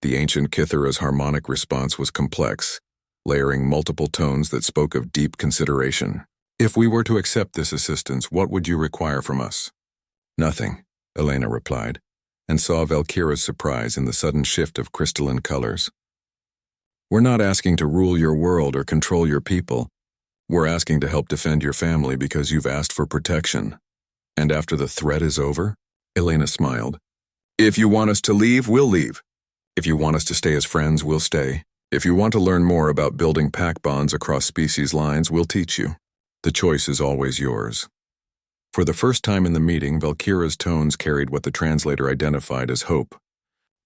The ancient Kithara's harmonic response was complex, layering multiple tones that spoke of deep consideration. If we were to accept this assistance, what would you require from us? Nothing, Elena replied, and saw Valkyra's surprise in the sudden shift of crystalline colors. We're not asking to rule your world or control your people. We're asking to help defend your family because you've asked for protection. And after the threat is over? Elena smiled. If you want us to leave, we'll leave. If you want us to stay as friends, we'll stay. If you want to learn more about building pack bonds across species lines, we'll teach you. The choice is always yours. For the first time in the meeting, Valkyra's tones carried what the translator identified as hope.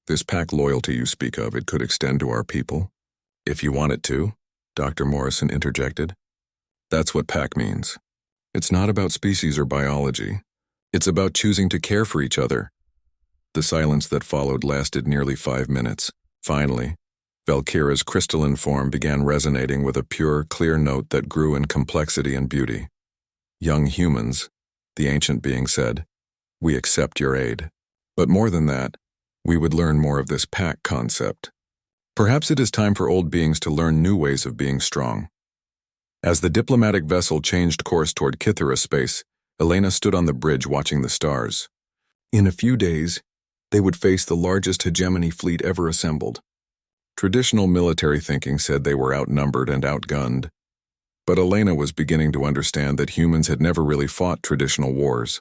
This pack loyalty you speak of, it could extend to our people. If you want it to, Dr. Morrison interjected. That's what pack means. It's not about species or biology. It's about choosing to care for each other. The silence that followed lasted nearly 5 minutes. Finally, Valkyra's crystalline form began resonating with a pure, clear note that grew in complexity and beauty. Young humans, the ancient being said, we accept your aid. But more than that, we would learn more of this pack concept. Perhaps it is time for old beings to learn new ways of being strong. As the diplomatic vessel changed course toward Kithara space, Elena stood on the bridge watching the stars. In a few days, they would face the largest hegemony fleet ever assembled. Traditional military thinking said they were outnumbered and outgunned. But Elena was beginning to understand that humans had never really fought traditional wars.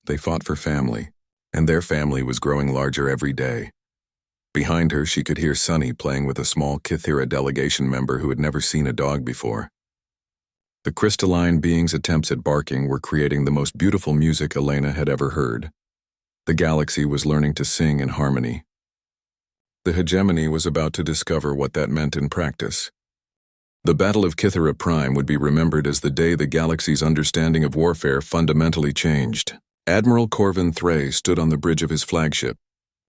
They fought for family, and their family was growing larger every day. Behind her, she could hear Sunny playing with a small Kithara delegation member who had never seen a dog before. The crystalline being's attempts at barking were creating the most beautiful music Elena had ever heard. The galaxy was learning to sing in harmony. The hegemony was about to discover what that meant in practice. The Battle of Kithara Prime would be remembered as the day the galaxy's understanding of warfare fundamentally changed. Admiral Corvin Thray stood on the bridge of his flagship,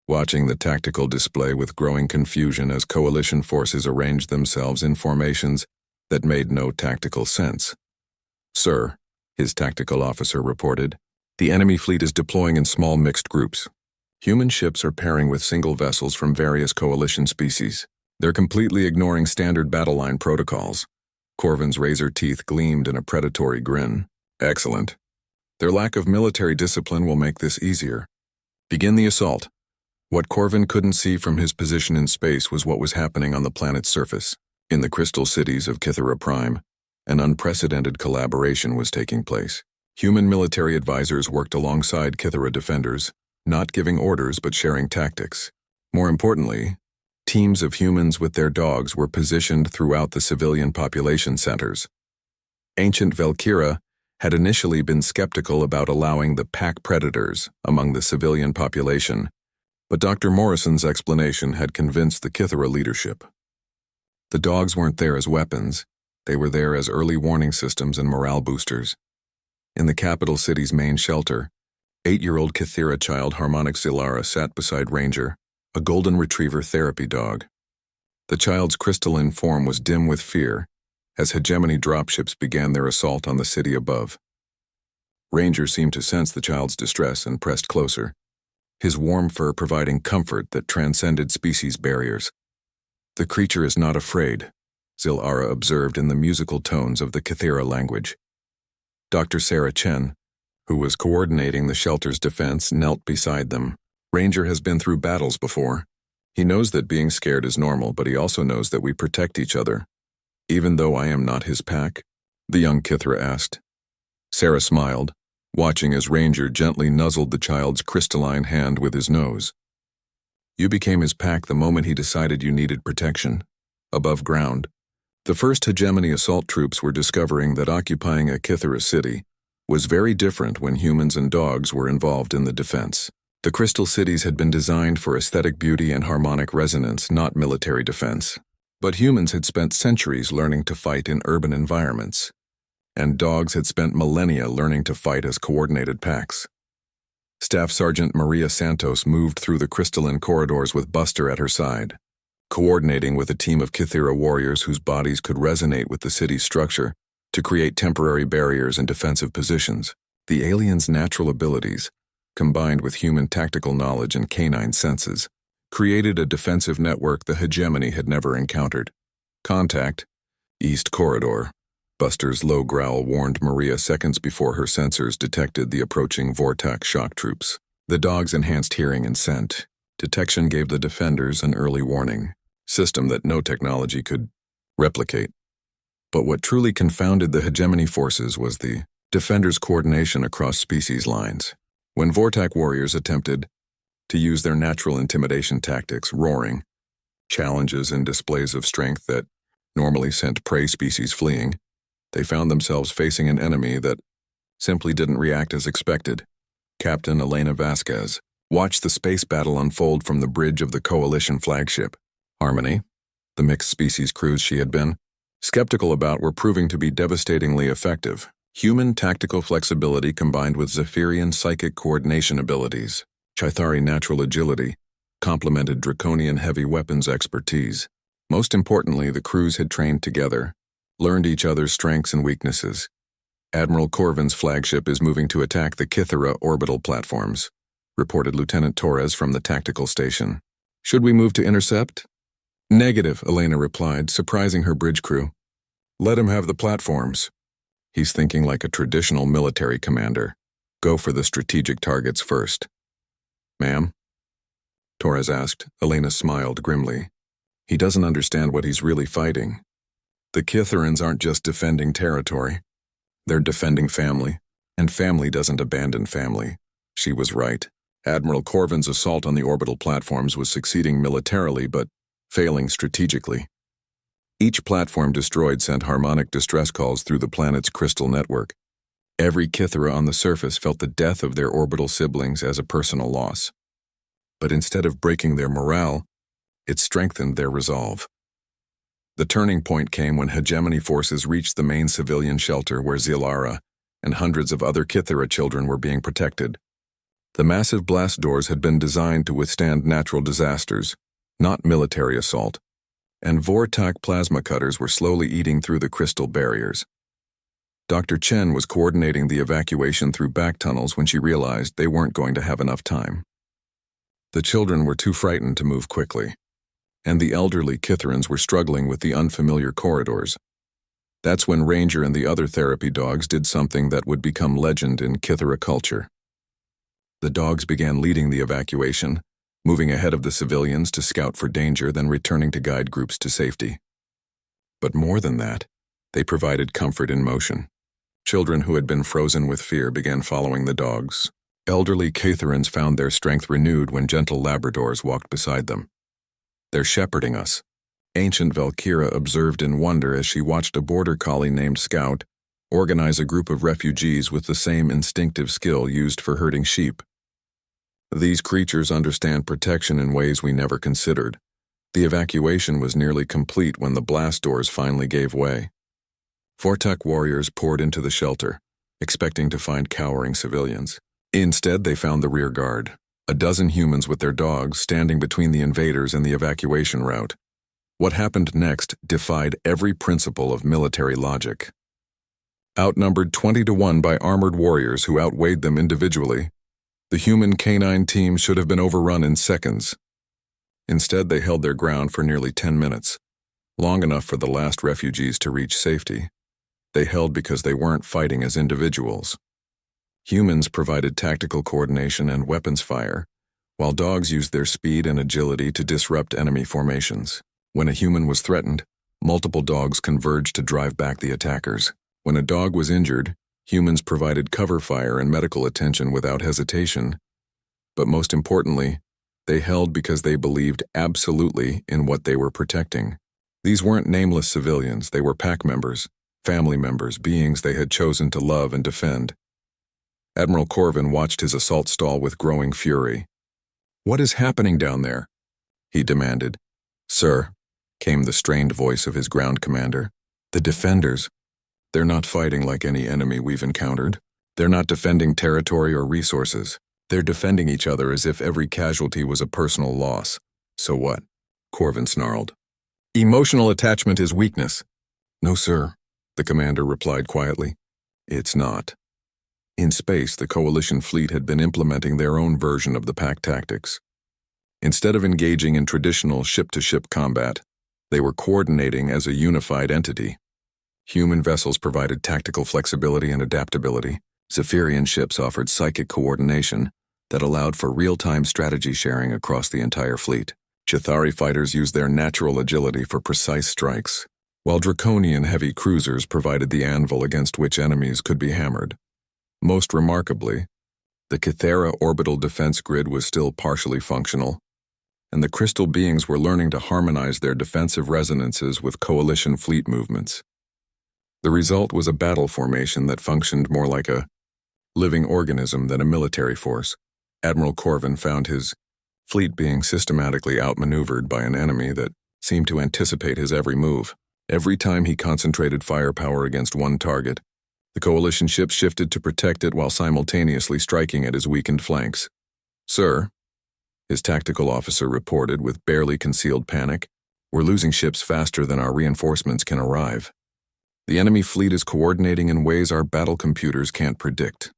watching the tactical display with growing confusion as coalition forces arranged themselves in formations that made no tactical sense. "Sir," his tactical officer reported, "the enemy fleet is deploying in small mixed groups. Human ships are pairing with single vessels from various coalition species. They're completely ignoring standard battle line protocols." Corvin's razor teeth gleamed in a predatory grin. "Excellent. Their lack of military discipline will make this easier. Begin the assault." What Corvin couldn't see from his position in space was what was happening on the planet's surface. In the crystal cities of Kythera Prime, an unprecedented collaboration was taking place. Human military advisors worked alongside Kythera defenders, not giving orders but sharing tactics. More importantly, teams of humans with their dogs were positioned throughout the civilian population centers. Ancient Valkyra had initially been skeptical about allowing the pack predators among the civilian population, but Dr. Morrison's explanation had convinced the Kythera leadership. The dogs weren't there as weapons, they were there as early warning systems and morale boosters. In the capital city's main shelter, 8-year-old Kythera child Harmonic Zilara sat beside Ranger, a golden retriever therapy dog. The child's crystalline form was dim with fear as hegemony dropships began their assault on the city above. Ranger seemed to sense the child's distress and pressed closer, his warm fur providing comfort that transcended species barriers. "The creature is not afraid," Zilara observed in the musical tones of the Kythera language. Dr. Sarah Chen, who was coordinating the shelter's defense, knelt beside them. "Ranger has been through battles before. He knows that being scared is normal, but he also knows that we protect each other." "Even though I am not his pack?" the young Kythera asked. Sarah smiled, watching as Ranger gently nuzzled the child's crystalline hand with his nose. "You became his pack the moment he decided you needed protection. Above ground, the first hegemony assault troops were discovering that occupying a Kythera city was very different when humans and dogs were involved in the defense. The crystal cities had been designed for aesthetic beauty and harmonic resonance, not military defense. But humans had spent centuries learning to fight in urban environments, and dogs had spent millennia learning to fight as coordinated packs. Staff Sergeant Maria Santos moved through the crystalline corridors with Buster at her side, coordinating with a team of Kythera warriors whose bodies could resonate with the city's structure to create temporary barriers and defensive positions. The aliens' natural abilities, combined with human tactical knowledge and canine senses, created a defensive network the hegemony had never encountered. "Contact, East Corridor." Buster's low growl warned Maria seconds before her sensors detected the approaching Vortac shock troops. The dog's enhanced hearing and scent detection gave the defenders an early warning system that no technology could replicate. But what truly confounded the hegemony forces was the defenders' coordination across species lines. When Vortac warriors attempted to use their natural intimidation tactics, roaring, challenges and displays of strength that normally sent prey species fleeing, they found themselves facing an enemy that simply didn't react as expected. Captain Elena Vasquez watched the space battle unfold from the bridge of the Coalition flagship. Harmony, the mixed species crews she had been skeptical about, were proving to be devastatingly effective. Human tactical flexibility combined with Zephyrian psychic coordination abilities, Chithari natural agility, complemented Draconian heavy weapons expertise. Most importantly, the crews had trained together, learned each other's strengths and weaknesses. "Admiral Corvin's flagship is moving to attack the Kythera orbital platforms," reported Lieutenant Torres from the tactical station. "Should we move to intercept?" "Negative," Elena replied, surprising her bridge crew. "Let him have the platforms. He's thinking like a traditional military commander. Go for the strategic targets first." "Ma'am?" Torres asked. Elena smiled grimly. "He doesn't understand what he's really fighting. The Kytherans aren't just defending territory. They're defending family, and family doesn't abandon family." She was right. Admiral Corvin's assault on the orbital platforms was succeeding militarily but failing strategically. Each platform destroyed sent harmonic distress calls through the planet's crystal network. Every Kythera on the surface felt the death of their orbital siblings as a personal loss. But instead of breaking their morale, it strengthened their resolve. The turning point came when hegemony forces reached the main civilian shelter where Zilara and hundreds of other Kythera children were being protected. The massive blast doors had been designed to withstand natural disasters, not military assault, and Vortak plasma cutters were slowly eating through the crystal barriers. Dr. Chen was coordinating the evacuation through back tunnels when she realized they weren't going to have enough time. The children were too frightened to move quickly, and the elderly Kitherans were struggling with the unfamiliar corridors. That's when Ranger and the other therapy dogs did something that would become legend in Kithera culture. The dogs began leading the evacuation, moving ahead of the civilians to scout for danger, then returning to guide groups to safety. But more than that, they provided comfort in motion. Children who had been frozen with fear began following the dogs. Elderly Kitherans found their strength renewed when gentle Labradors walked beside them. "They're shepherding us," ancient Valkyra observed in wonder as she watched a border collie named Scout organize a group of refugees with the same instinctive skill used for herding sheep. "These creatures understand protection in ways we never considered." The evacuation was nearly complete when the blast doors finally gave way. Vortak warriors poured into the shelter, expecting to find cowering civilians. Instead, they found the rear guard, a dozen humans with their dogs standing between the invaders and the evacuation route. What happened next defied every principle of military logic. Outnumbered 20-1 by armored warriors who outweighed them individually, the human canine team should have been overrun in seconds. Instead, they held their ground for nearly 10 minutes, long enough for the last refugees to reach safety. They held because they weren't fighting as individuals. Humans provided tactical coordination and weapons fire, while dogs used their speed and agility to disrupt enemy formations. When a human was threatened, multiple dogs converged to drive back the attackers. When a dog was injured, humans provided cover fire and medical attention without hesitation. But most importantly, they held because they believed absolutely in what they were protecting. These weren't nameless civilians, they were pack members, family members, beings they had chosen to love and defend. Admiral Corvin watched his assault stall with growing fury. "What is happening down there?" he demanded. "Sir," came the strained voice of his ground commander, "the defenders, they're not fighting like any enemy we've encountered. They're not defending territory or resources. They're defending each other as if every casualty was a personal loss." "So what?" Corvin snarled. "Emotional attachment is weakness." "No, sir," the commander replied quietly. "It's not." In space, the Coalition fleet had been implementing their own version of the pack tactics. Instead of engaging in traditional ship-to-ship combat, they were coordinating as a unified entity. Human vessels provided tactical flexibility and adaptability. Zephyrian ships offered psychic coordination that allowed for real-time strategy sharing across the entire fleet. Chitauri fighters used their natural agility for precise strikes, while Draconian heavy cruisers provided the anvil against which enemies could be hammered. Most remarkably, the Kithera orbital defense grid was still partially functional, and the crystal beings were learning to harmonize their defensive resonances with Coalition fleet movements. The result was a battle formation that functioned more like a living organism than a military force. Admiral Corvin found his fleet being systematically outmaneuvered by an enemy that seemed to anticipate his every move. Every time he concentrated firepower against one target, the Coalition ship shifted to protect it while simultaneously striking at his weakened flanks. "Sir," his tactical officer reported with barely concealed panic, "we're losing ships faster than our reinforcements can arrive. The enemy fleet is coordinating in ways our battle computers can't predict."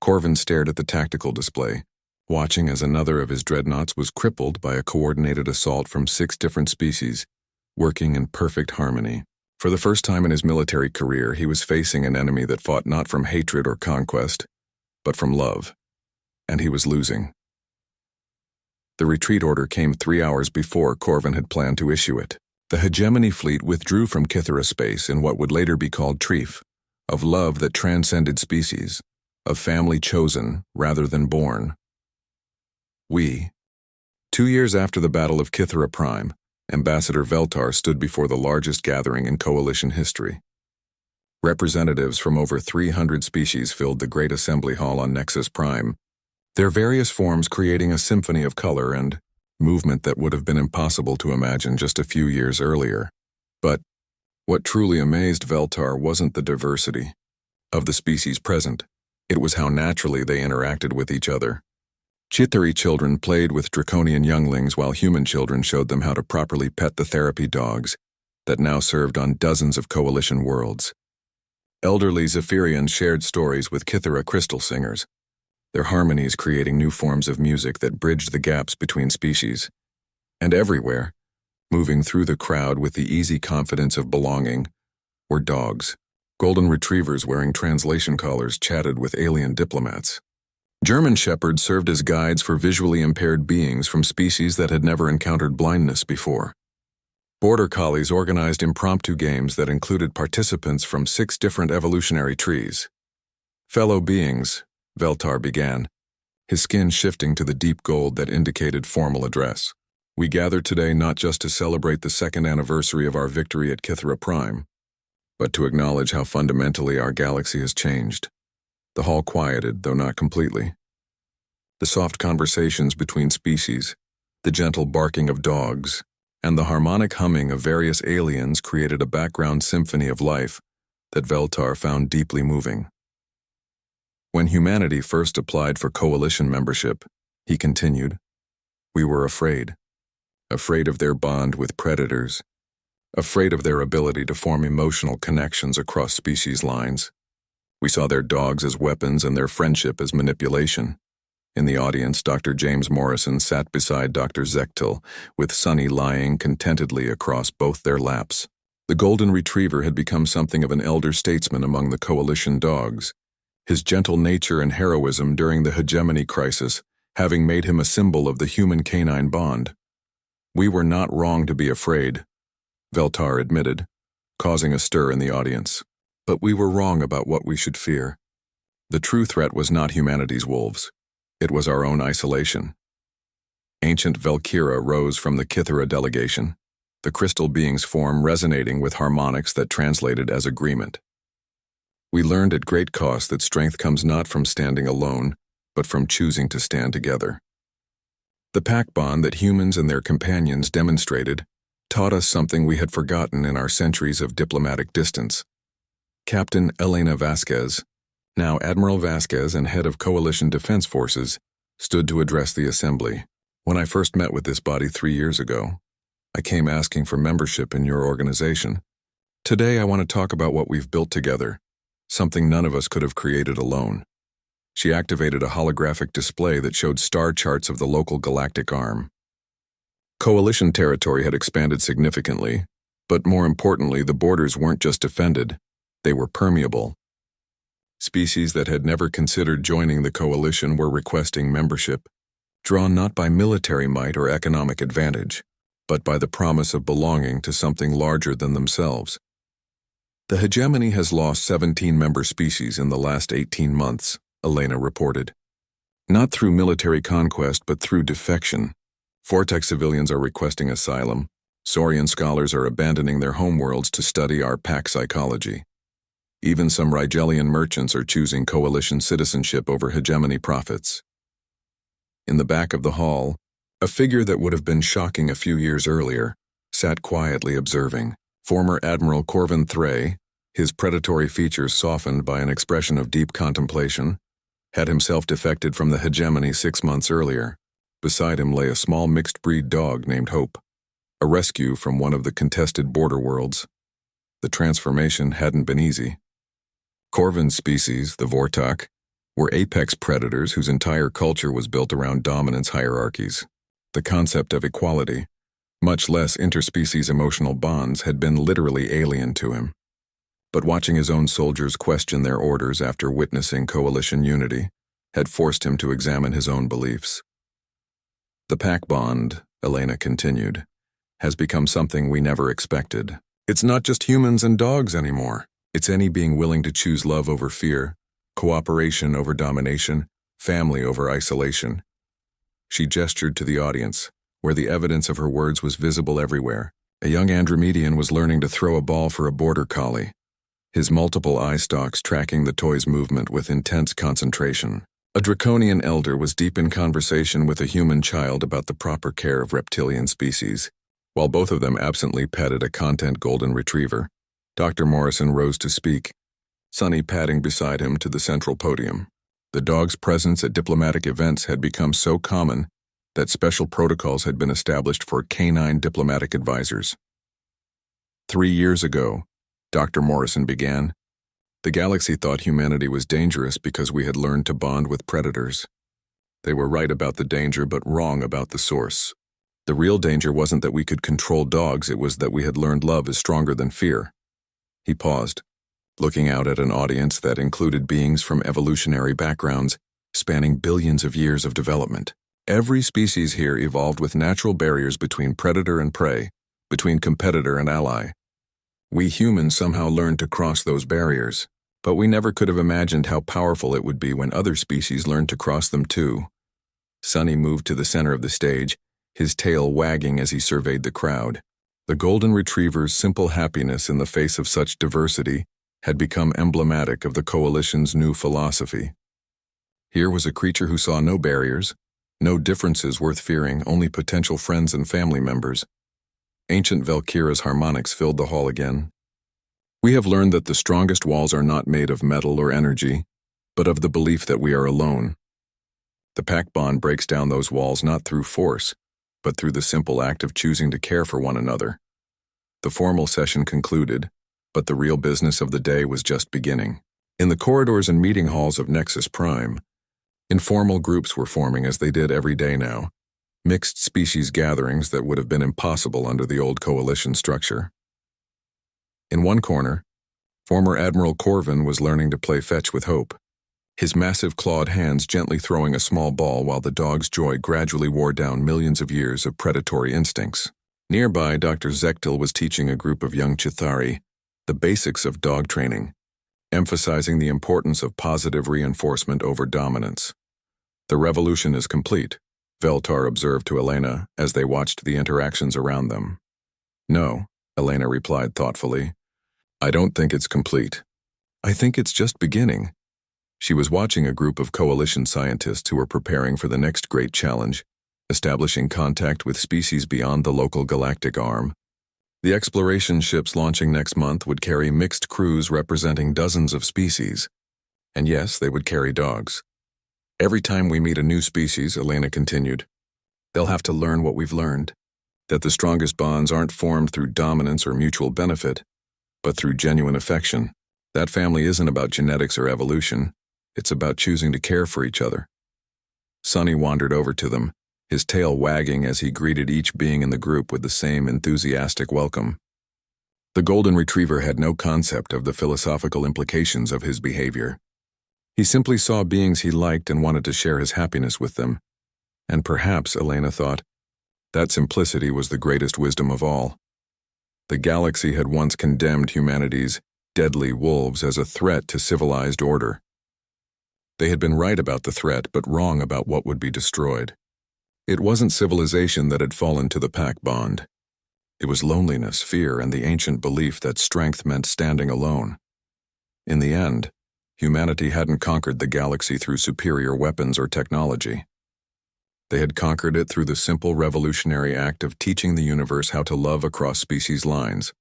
Corvin stared at the tactical display, watching as another of his dreadnoughts was crippled by a coordinated assault from 6 different species, working in perfect harmony. For the first time in his military career, he was facing an enemy that fought not from hatred or conquest, but from love, and he was losing. The retreat order came 3 hours before Corvin had planned to issue it. The Hegemony fleet withdrew from Kithera space in what would later be called Trief, of love that transcended species, of family chosen rather than born. 2 years after the Battle of Kithera Prime, Ambassador Veltar stood before the largest gathering in Coalition history. Representatives from over 300 species filled the Great Assembly Hall on Nexus Prime, their various forms creating a symphony of color and movement that would have been impossible to imagine just a few years earlier. But what truly amazed Veltar wasn't the diversity of the species present, it was how naturally they interacted with each other. Chithari children played with draconian younglings while human children showed them how to properly pet the therapy dogs that now served on dozens of coalition worlds. Elderly Zephyrians shared stories with Kithara crystal singers, their harmonies creating new forms of music that bridged the gaps between species. And everywhere, moving through the crowd with the easy confidence of belonging, were dogs. Golden retrievers wearing translation collars chatted with alien diplomats. German shepherds served as guides for visually impaired beings from species that had never encountered blindness before. Border collies organized impromptu games that included participants from 6 different evolutionary trees. Fellow beings, Veltar began, his skin shifting to the deep gold that indicated formal address. We gather today not just to celebrate the 2nd anniversary of our victory at Kithara Prime, but to acknowledge how fundamentally our galaxy has changed. The hall quieted, though not completely. The soft conversations between species, the gentle barking of dogs, and the harmonic humming of various aliens created a background symphony of life that Veltar found deeply moving. When humanity first applied for coalition membership, he continued, we were afraid of their bond with predators, afraid of their ability to form emotional connections across species lines. We saw their dogs as weapons and their friendship as manipulation. In the audience, Dr. James Morrison sat beside Dr. Zechtel, with Sunny lying contentedly across both their laps. The golden retriever had become something of an elder statesman among the coalition dogs, his gentle nature and heroism during the hegemony crisis having made him a symbol of the human-canine bond. We were not wrong to be afraid, Veltar admitted, causing a stir in the audience. But we were wrong about what we should fear. The true threat was not humanity's wolves. It was our own isolation. Ancient Valkyra rose from the Kithara delegation, the crystal being's form resonating with harmonics that translated as agreement. We learned at great cost that strength comes not from standing alone, but from choosing to stand together. The pack bond that humans and their companions demonstrated taught us something we had forgotten in our centuries of diplomatic distance. Captain Elena Vasquez, now Admiral Vasquez and head of Coalition Defense Forces, stood to address the assembly. When I first met with this body 3 years ago, I came asking for membership in your organization. Today I want to talk about what we've built together, something none of us could have created alone. She activated a holographic display that showed star charts of the local galactic arm. Coalition territory had expanded significantly, but more importantly, the borders weren't just defended, they were permeable. Species that had never considered joining the coalition were requesting membership, drawn not by military might or economic advantage, but by the promise of belonging to something larger than themselves. The hegemony has lost 17 member species in the last 18 months, Elena reported. Not through military conquest, but through defection. Vortex civilians are requesting asylum. Saurian scholars are abandoning their homeworlds to study our pack psychology. Even some Rigelian merchants are choosing coalition citizenship over hegemony profits. In the back of the hall, a figure that would have been shocking a few years earlier sat quietly observing. Former Admiral Corvin Thray, his predatory features softened by an expression of deep contemplation, had himself defected from the hegemony 6 months earlier. Beside him lay a small mixed-breed dog named Hope, a rescue from one of the contested border worlds. The transformation hadn't been easy. Corvin's species, the Vortak, were apex predators whose entire culture was built around dominance hierarchies. The concept of equality, much less interspecies emotional bonds, had been literally alien to him. But watching his own soldiers question their orders after witnessing coalition unity had forced him to examine his own beliefs. The pack bond, Elena continued, has become something we never expected. It's not just humans and dogs anymore. It's any being willing to choose love over fear, cooperation over domination, family over isolation. She gestured to the audience, where the evidence of her words was visible everywhere. A young Andromedian was learning to throw a ball for a border collie, his multiple eye stalks tracking the toy's movement with intense concentration. A draconian elder was deep in conversation with a human child about the proper care of reptilian species, while both of them absently petted a content golden retriever. Dr. Morrison rose to speak, Sunny padding beside him to the central podium. The dog's presence at diplomatic events had become so common that special protocols had been established for canine diplomatic advisors. 3 years ago, Dr. Morrison began, the galaxy thought humanity was dangerous because we had learned to bond with predators. They were right about the danger but wrong about the source. The real danger wasn't that we could control dogs, it was that we had learned love is stronger than fear. He paused, looking out at an audience that included beings from evolutionary backgrounds spanning billions of years of development. Every species here evolved with natural barriers between predator and prey, between competitor and ally. We humans somehow learned to cross those barriers, but we never could have imagined how powerful it would be when other species learned to cross them too. Sonny moved to the center of the stage, his tail wagging as he surveyed the crowd. The golden retriever's simple happiness in the face of such diversity had become emblematic of the coalition's new philosophy. Here was a creature who saw no barriers, no differences worth fearing, only potential friends and family members. Ancient Valkyra's harmonics filled the hall again. We have learned that the strongest walls are not made of metal or energy, but of the belief that we are alone. The pack bond breaks down those walls not through force, but through the simple act of choosing to care for one another. The formal session concluded, but the real business of the day was just beginning. In the corridors and meeting halls of Nexus Prime, informal groups were forming as they did every day now, mixed species gatherings that would have been impossible under the old coalition structure. In one corner, former Admiral Corvin was learning to play fetch with Hope, his massive clawed hands gently throwing a small ball while the dog's joy gradually wore down millions of years of predatory instincts. Nearby, Dr. Zektil was teaching a group of young Chithari the basics of dog training, emphasizing the importance of positive reinforcement over dominance. The revolution is complete, Veltar observed to Elena as they watched the interactions around them. No, Elena replied thoughtfully. I don't think it's complete. I think it's just beginning. She was watching a group of coalition scientists who were preparing for the next great challenge, establishing contact with species beyond the local galactic arm. The exploration ships launching next month would carry mixed crews representing dozens of species. And yes, they would carry dogs. Every time we meet a new species, Elena continued, they'll have to learn what we've learned, that the strongest bonds aren't formed through dominance or mutual benefit, but through genuine affection. That family isn't about genetics or evolution. It's about choosing to care for each other. Sonny wandered over to them, his tail wagging as he greeted each being in the group with the same enthusiastic welcome. The golden retriever had no concept of the philosophical implications of his behavior. He simply saw beings he liked and wanted to share his happiness with them. And perhaps, Elena thought, that simplicity was the greatest wisdom of all. The galaxy had once condemned humanity's deadly wolves as a threat to civilized order. They had been right about the threat, but wrong about what would be destroyed. It wasn't civilization that had fallen to the pack bond. It was loneliness, fear, and the ancient belief that strength meant standing alone. In the end, humanity hadn't conquered the galaxy through superior weapons or technology. They had conquered it through the simple revolutionary act of teaching the universe how to love across species lines.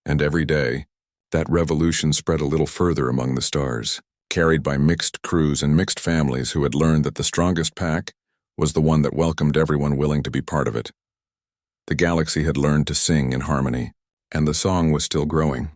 And every day, that revolution spread a little further among the stars, carried by mixed crews and mixed families who had learned that the strongest pack was the one that welcomed everyone willing to be part of it. The galaxy had learned to sing in harmony, and the song was still growing.